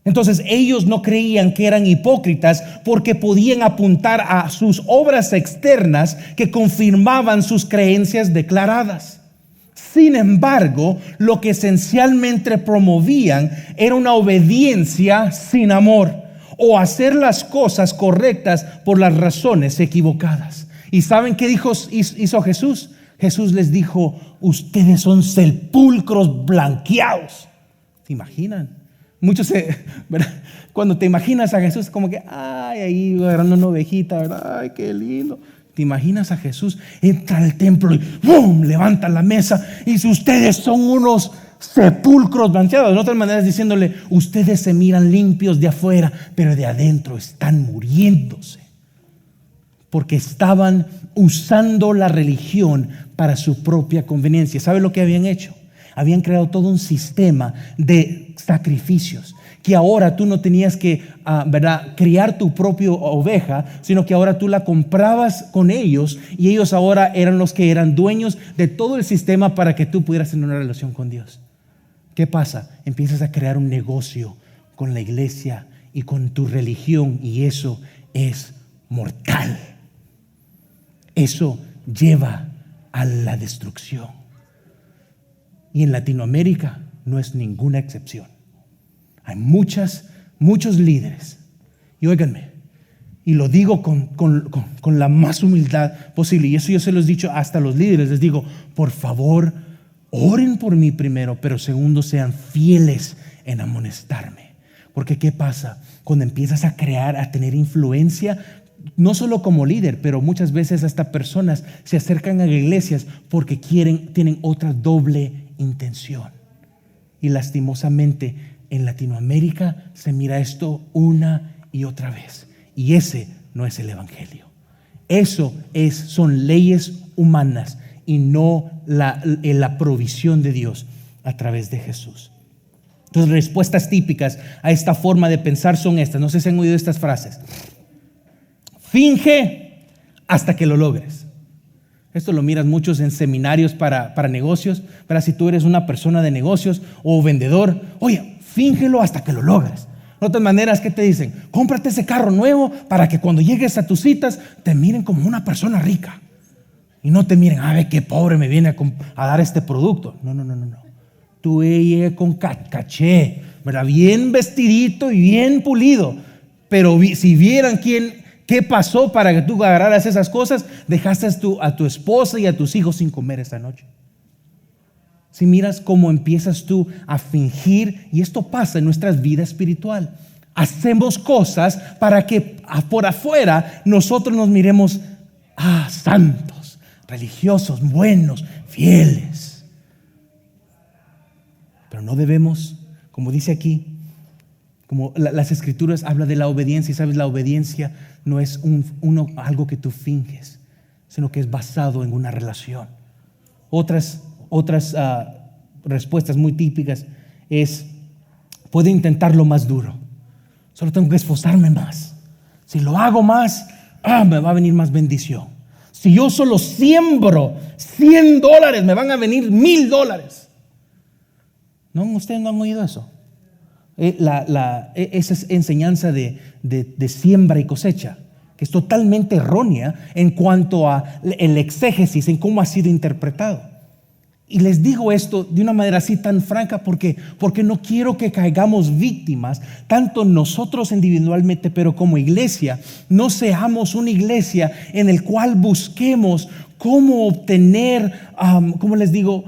Entonces ellos no creían que eran hipócritas porque podían apuntar a sus obras externas que confirmaban sus creencias declaradas. Sin embargo, lo que esencialmente promovían era una obediencia sin amor, o hacer las cosas correctas por las razones equivocadas. ¿Y saben qué hizo Jesús? Jesús les dijo: ustedes son sepulcros blanqueados. ¿Se imaginan? ¿verdad? Cuando te imaginas a Jesús, como que, ay, ahí agarrando una ovejita, ¿verdad? Ay, qué lindo. Te imaginas a Jesús, entra al templo y ¡bum! Levanta la mesa y dice, ustedes son unos sepulcros manchados. De otras maneras diciéndole, ustedes se miran limpios de afuera, pero de adentro están muriéndose. Porque estaban usando la religión para su propia conveniencia. ¿Sabe lo que habían hecho? Habían creado todo un sistema de sacrificios, que ahora tú no tenías que ¿verdad? Criar tu propia oveja, sino que ahora tú la comprabas con ellos y ellos ahora eran los que eran dueños de todo el sistema para que tú pudieras tener una relación con Dios. ¿Qué pasa? Empiezas a crear un negocio con la iglesia y con tu religión, y eso es mortal. Eso lleva a la destrucción. Y en Latinoamérica no es ninguna excepción. Hay muchos líderes, y óiganme, y lo digo con la más humildad posible, y eso yo se los he dicho hasta a los líderes, les digo, por favor, oren por mí primero, pero segundo, sean fieles en amonestarme. Porque ¿qué pasa? Cuando empiezas a tener influencia, no solo como líder, pero muchas veces hasta personas se acercan a iglesias porque tienen otra doble intención. Y lastimosamente en Latinoamérica se mira esto una y otra vez. Y ese no es el evangelio. Son leyes humanas y no la provisión de Dios a través de Jesús. Entonces, respuestas típicas a esta forma de pensar son estas. No sé si han oído estas frases. Finge hasta que lo logres. Esto lo miras muchos en seminarios para negocios. Para si tú eres una persona de negocios o vendedor, oye, fíngelo hasta que lo logres. De otras maneras, ¿qué te dicen? Cómprate ese carro nuevo para que cuando llegues a tus citas te miren como una persona rica. Y no te miren, ve qué pobre me viene a dar este producto. No. Tú llegues con caché, ¿verdad? Bien vestidito y bien pulido. Pero si vieran qué pasó para que tú agarraras esas cosas, dejaste a tu esposa y a tus hijos sin comer esta noche. Si miras cómo empiezas tú a fingir, y esto pasa en nuestra vida espiritual. Hacemos cosas para que por afuera nosotros nos miremos santos, religiosos, buenos, fieles. Pero no debemos, como dice aquí, como las escrituras hablan de la obediencia, y sabes, la obediencia no es algo que tú finges, sino que es basado en una relación. Otras respuestas muy típicas puedo intentarlo más duro, solo tengo que esforzarme más. Si lo hago más, me va a venir más bendición. Si yo solo siembro $100, me van a venir $1,000. ¿No? ¿Ustedes no han oído eso? Esa es enseñanza de siembra y cosecha, que es totalmente errónea en cuanto a el exégesis, en cómo ha sido interpretado. Y les digo esto de una manera así tan franca porque no quiero que caigamos víctimas, tanto nosotros individualmente, pero como iglesia. No seamos una iglesia en el cual busquemos cómo obtener, ¿cómo les digo?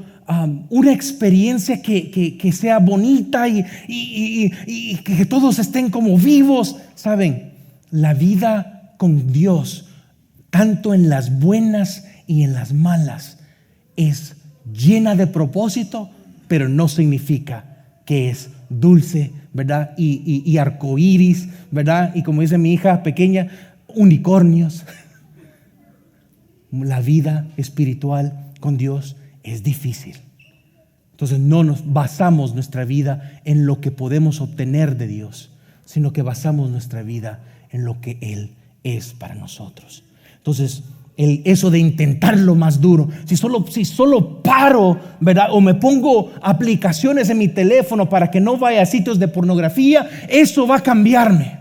Una experiencia que sea bonita y que todos estén como vivos. Saben, la vida con Dios, tanto en las buenas y en las malas, es llena de propósito, pero no significa que es dulce, ¿verdad? Y arcoíris, ¿verdad? Y como dice mi hija pequeña, unicornios. La vida espiritual con Dios es difícil. Entonces no nos basamos nuestra vida en lo que podemos obtener de Dios, sino que basamos nuestra vida en lo que Él es para nosotros. Entonces, eso de intentarlo más duro, si solo paro, ¿verdad? O me pongo aplicaciones en mi teléfono para que no vaya a sitios de pornografía, eso va a cambiarme,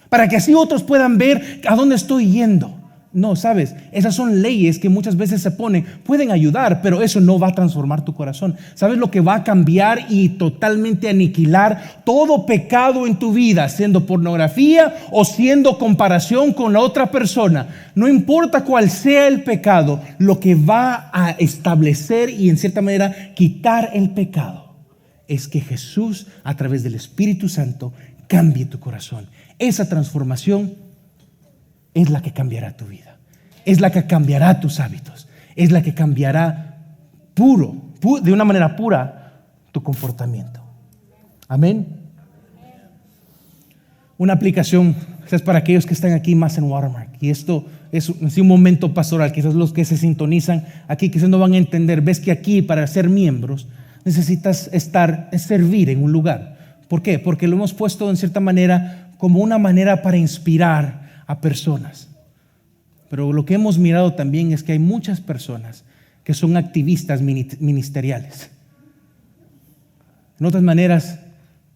para que así otros puedan ver a dónde estoy yendo. No, sabes, esas son leyes que muchas veces se ponen, pueden ayudar, pero eso no va a transformar tu corazón. ¿Sabes lo que va a cambiar y totalmente aniquilar todo pecado en tu vida? Siendo pornografía o siendo comparación con la otra persona. No importa cuál sea el pecado, lo que va a establecer y en cierta manera quitar el pecado es que Jesús, a través del Espíritu Santo, cambie tu corazón. Esa transformación es la que cambiará tu vida, es la que cambiará tus hábitos, es la que cambiará de una manera pura tu comportamiento. Amén. Una aplicación es para aquellos que están aquí más en Watermark, y esto es un momento pastoral. Quizás los que se sintonizan aquí quizás no van a entender. Ves que aquí, para ser miembros, necesitas servir en un lugar. ¿Por qué? Porque lo hemos puesto en cierta manera como una manera para inspirar a personas. Pero lo que hemos mirado también es que hay muchas personas que son activistas ministeriales. En otras maneras,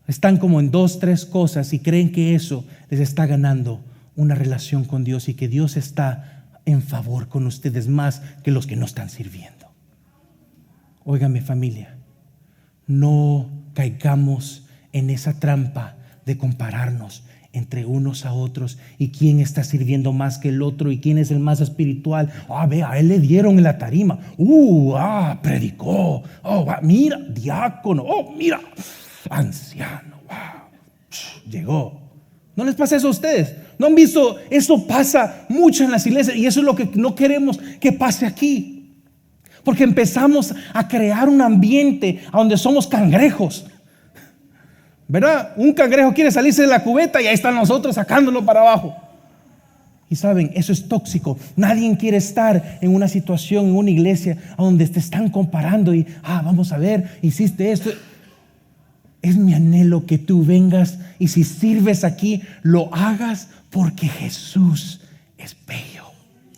están como en 2, 3 cosas y creen que eso les está ganando una relación con Dios y que Dios está en favor con ustedes más que los que no están sirviendo. Óigame, familia, no caigamos en esa trampa de compararnos entre unos a otros y quién está sirviendo más que el otro y quién es el más espiritual. Vea, a él le dieron en la tarima. Predicó. Mira, diácono. Mira, anciano. Llegó. ¿No les pasa eso a ustedes? ¿No han visto? Eso pasa mucho en las iglesias y eso es lo que no queremos que pase aquí. Porque empezamos a crear un ambiente donde somos cangrejos. ¿Verdad? Un cangrejo quiere salirse de la cubeta y ahí están nosotros sacándolo para abajo. Y saben, eso es tóxico. Nadie quiere estar en una situación, en una iglesia donde te están comparando y vamos a ver, hiciste esto. Es mi anhelo que tú vengas y si sirves aquí, lo hagas porque Jesús es bello.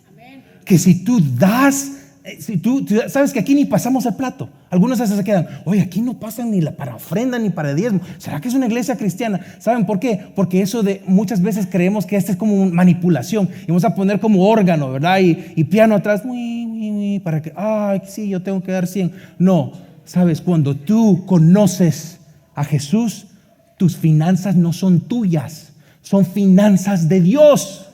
Amén. Que si tú das, si tú sabes que aquí ni pasamos el plato. Algunos veces se quedan, oye, aquí no pasan ni para ofrenda ni para diezmo. ¿Será que es una iglesia cristiana? ¿Saben por qué? Porque eso de muchas veces creemos que esta es como una manipulación y vamos a poner como órgano, ¿verdad? Y piano atrás, para que, sí, yo tengo que dar 100. No, sabes, cuando tú conoces a Jesús, tus finanzas no son tuyas, son finanzas de Dios.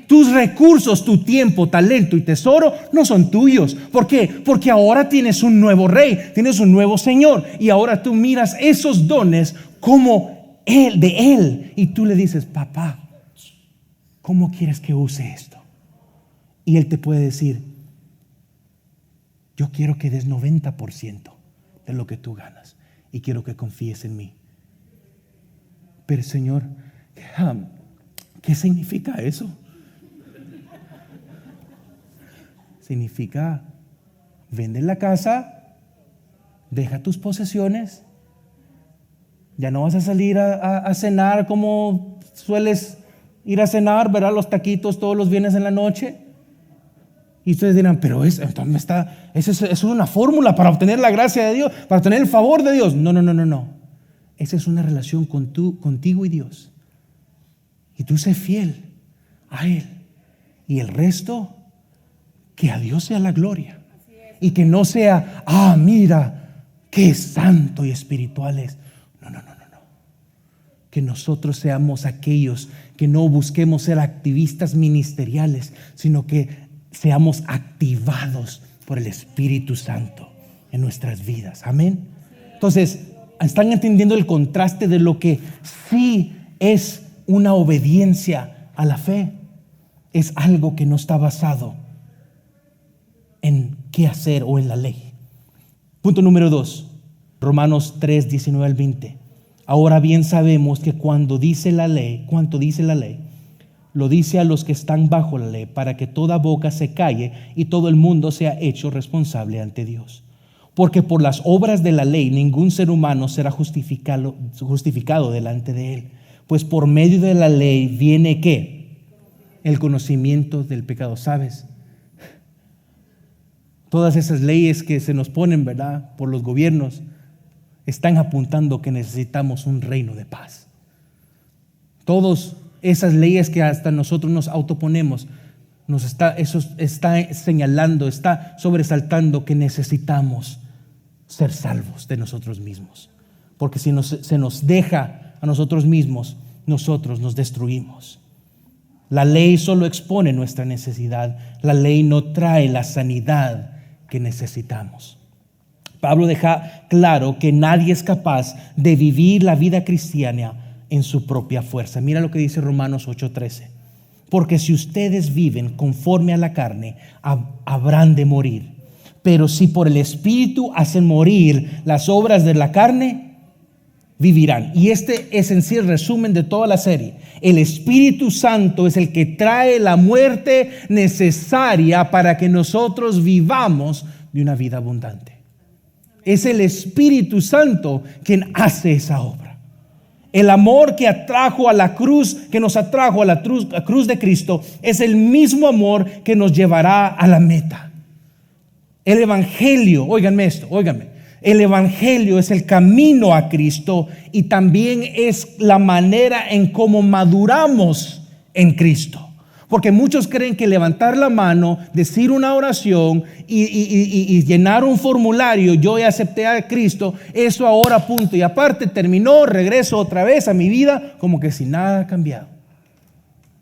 Tus recursos, tu tiempo, talento y tesoro no son tuyos. ¿Por qué? Porque ahora tienes un nuevo rey, tienes un nuevo Señor y ahora tú miras esos dones como de Él y tú le dices, papá, ¿cómo quieres que use esto? Y Él te puede decir, yo quiero que des 90% de lo que tú ganas y quiero que confíes en mí. Pero Señor, ¿qué significa eso? Significa, vende la casa, deja tus posesiones, ya no vas a salir a cenar como sueles ir a cenar, verás los taquitos todos los viernes en la noche. Y ustedes dirán, pero eso es una fórmula para obtener la gracia de Dios, para obtener el favor de Dios. No. Esa es una relación contigo y Dios. Y tú sé fiel a Él. Y el resto, que a Dios sea la gloria. Y que no sea, mira, qué santo y espiritual es. No. Que nosotros seamos aquellos que no busquemos ser activistas ministeriales, sino que seamos activados por el Espíritu Santo en nuestras vidas. Amén. Entonces, ¿están entendiendo el contraste de lo que sí es una obediencia a la fe? Es algo que no está basado en qué hacer o en la ley. Punto número 2, Romanos 3, 19 al 20. Ahora bien sabemos que cuanto dice la ley, lo dice a los que están bajo la ley, para que toda boca se calle y todo el mundo sea hecho responsable ante Dios. Porque por las obras de la ley ningún ser humano será justificado delante de él. Pues por medio de la ley viene ¿qué? El conocimiento del pecado. ¿Sabes? Todas esas leyes que se nos ponen, ¿verdad?, por los gobiernos, están apuntando que necesitamos un reino de paz. Todas esas leyes que hasta nosotros nos autoponemos, eso está señalando, está sobresaltando que necesitamos ser salvos de nosotros mismos. Porque si se nos deja a nosotros mismos, nosotros nos destruimos. La ley solo expone nuestra necesidad. La ley no trae la sanidad que necesitamos. Pablo deja claro que nadie es capaz de vivir la vida cristiana en su propia fuerza. Mira lo que dice Romanos 8:13. Porque si ustedes viven conforme a la carne, habrán de morir. Pero si por el Espíritu hacen morir las obras de la carne, vivirán. Y este es en sí el resumen de toda la serie. El Espíritu Santo es el que trae la muerte necesaria para que nosotros vivamos de una vida abundante. Es el Espíritu Santo quien hace esa obra. El amor que atrajo a la cruz, que nos atrajo a la cruz de Cristo, es el mismo amor que nos llevará a la meta. El Evangelio, óiganme esto, óiganme. El Evangelio es el camino a Cristo y también es la manera en cómo maduramos en Cristo. Porque muchos creen que levantar la mano, decir una oración y llenar un formulario, yo ya acepté a Cristo, eso ahora punto. Y aparte terminó, regreso otra vez a mi vida como que si nada ha cambiado.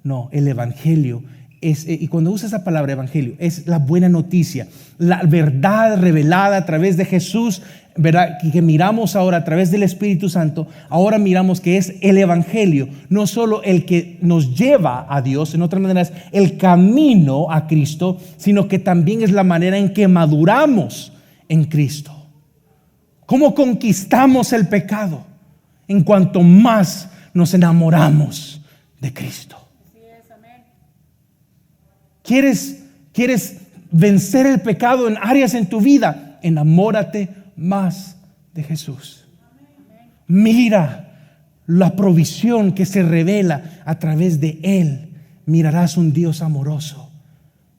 No, el Evangelio es, y cuando usa esa palabra evangelio, es la buena noticia, la verdad revelada a través de Jesús, ¿verdad? Que miramos ahora a través del Espíritu Santo. Ahora miramos que es el Evangelio, no solo el que nos lleva a Dios, en otras maneras, el camino a Cristo, sino que también es la manera en que maduramos en Cristo. ¿Cómo conquistamos el pecado? En cuanto más nos enamoramos de Cristo. ¿Quieres vencer el pecado en áreas en tu vida? Enamórate más de Jesús. Mira la provisión que se revela a través de Él. Mirarás un Dios amoroso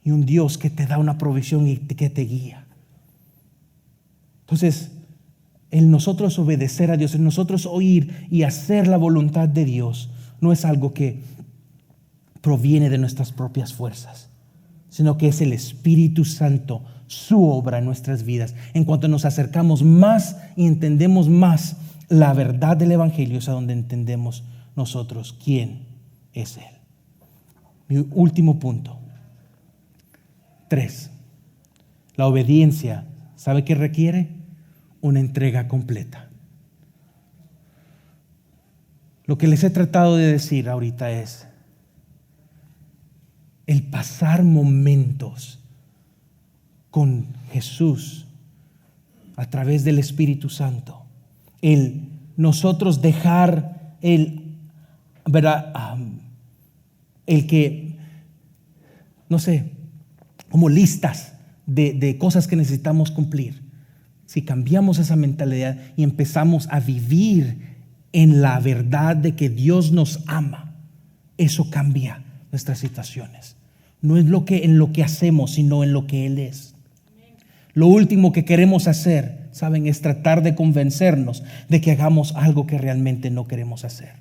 y un Dios que te da una provisión y que te guía. Entonces, el nosotros obedecer a Dios, el nosotros oír y hacer la voluntad de Dios, no es algo que proviene de nuestras propias fuerzas, sino que es el Espíritu Santo, su obra en nuestras vidas. En cuanto nos acercamos más y entendemos más la verdad del Evangelio, es a donde entendemos nosotros quién es Él. Mi último punto. 3. La obediencia, ¿sabe qué requiere? Una entrega completa. Lo que les he tratado de decir ahorita es el pasar momentos con Jesús a través del Espíritu Santo, el nosotros dejar ¿verdad? El que, no sé, como listas de cosas que necesitamos cumplir. Si cambiamos esa mentalidad y empezamos a vivir en la verdad de que Dios nos ama, eso cambia nuestras situaciones. No es en lo que hacemos, sino en lo que Él es. Lo último que queremos hacer, ¿saben? Es tratar de convencernos de que hagamos algo que realmente no queremos hacer.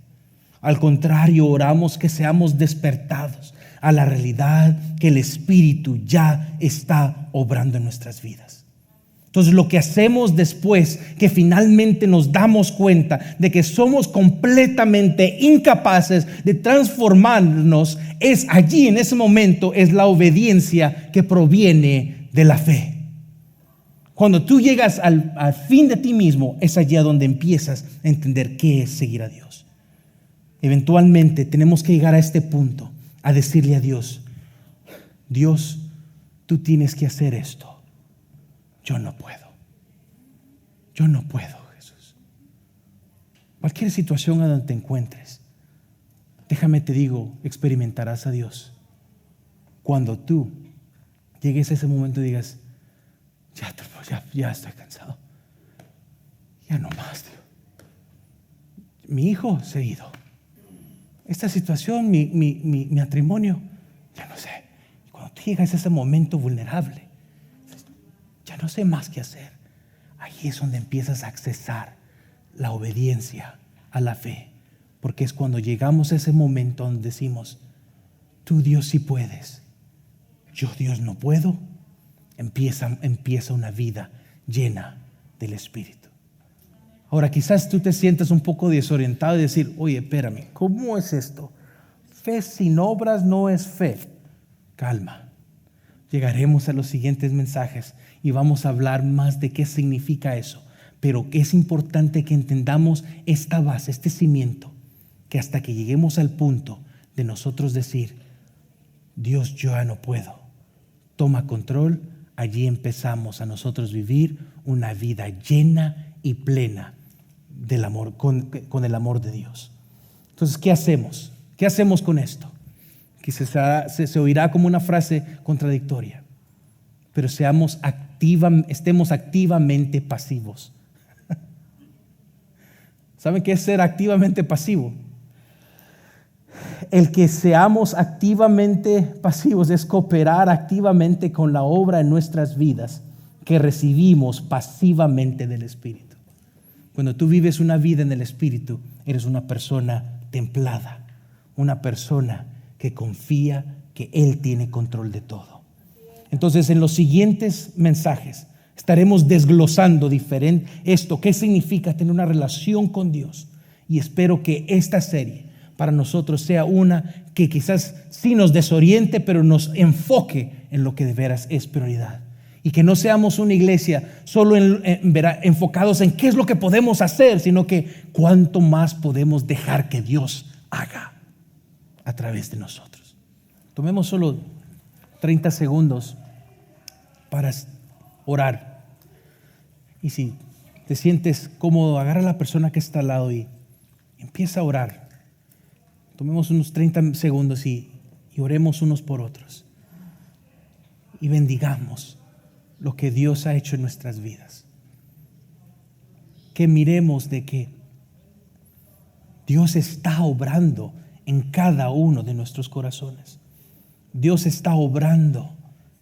Al contrario, oramos que seamos despertados a la realidad que el Espíritu ya está obrando en nuestras vidas. Entonces, lo que hacemos después que finalmente nos damos cuenta de que somos completamente incapaces de transformarnos, es allí, en ese momento, es la obediencia que proviene de la fe. Cuando tú llegas al fin de ti mismo, es allí a donde empiezas a entender qué es seguir a Dios. Eventualmente tenemos que llegar a este punto, a decirle a Dios, Dios, tú tienes que hacer esto. Yo no puedo. Yo no puedo, Jesús. Cualquier situación a donde te encuentres, déjame te digo, experimentarás a Dios. Cuando tú llegues a ese momento y digas, ya estoy cansado. Ya no más, tío. Mi hijo se ha ido. Esta situación, mi matrimonio, ya no sé. Cuando tú llegas a ese momento vulnerable, ya no sé más qué hacer. Ahí es donde empiezas a accesar la obediencia a la fe. Porque es cuando llegamos a ese momento donde decimos, tú Dios sí puedes, yo Dios no puedo. Empieza una vida llena del Espíritu. Ahora quizás tú te sientas un poco desorientado y decir, oye, espérame, ¿cómo es esto? Fe sin obras no es fe. Calma. Llegaremos a los siguientes mensajes y vamos a hablar más de qué significa eso. Pero es importante que entendamos esta base, este cimiento, que hasta que lleguemos al punto de nosotros decir, Dios, yo ya no puedo, toma control, allí empezamos a nosotros vivir una vida llena y plena del amor, con el amor de Dios. Entonces, ¿qué hacemos? ¿Qué hacemos con esto? Que se oirá como una frase contradictoria, pero estemos activamente pasivos. ¿Saben qué es ser activamente pasivo? El que seamos activamente pasivos es cooperar activamente con la obra en nuestras vidas que recibimos pasivamente del Espíritu. Cuando tú vives una vida en el Espíritu, eres una persona templada, una persona que confía que Él tiene control de todo. Entonces, en los siguientes mensajes estaremos desglosando esto, qué significa tener una relación con Dios. Y espero que esta serie para nosotros sea una que quizás sí nos desoriente, pero nos enfoque en lo que de veras es prioridad. Y que no seamos una iglesia solo enfocados en qué es lo que podemos hacer, sino que cuánto más podemos dejar que Dios haga a través de nosotros. Tomemos solo 30 segundos para orar. Y si te sientes cómodo, agarra a la persona que está al lado y empieza a orar. Tomemos unos 30 segundos y oremos unos por otros. Y bendigamos lo que Dios ha hecho en nuestras vidas. Que miremos de que Dios está obrando en cada uno de nuestros corazones. Dios está obrando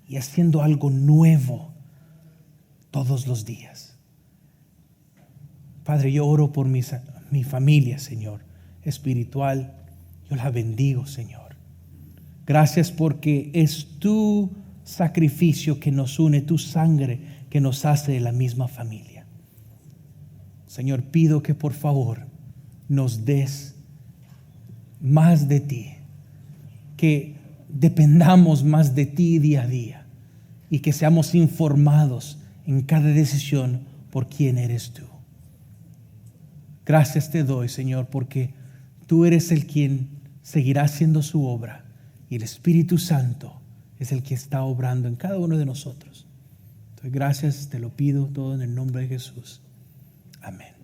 y haciendo algo nuevo todos los días. Padre, yo oro por mi familia, Señor, espiritual. Yo la bendigo, Señor. Gracias porque es tu sacrificio que nos une, tu sangre que nos hace de la misma familia. Señor, pido que por favor nos des más de ti, que dependamos más de ti día a día y que seamos informados en cada decisión por quién eres tú. Gracias te doy, Señor, porque tú eres el quien seguirá haciendo su obra y el Espíritu Santo es el que está obrando en cada uno de nosotros. Entonces, gracias, te lo pido todo en el nombre de Jesús. Amén.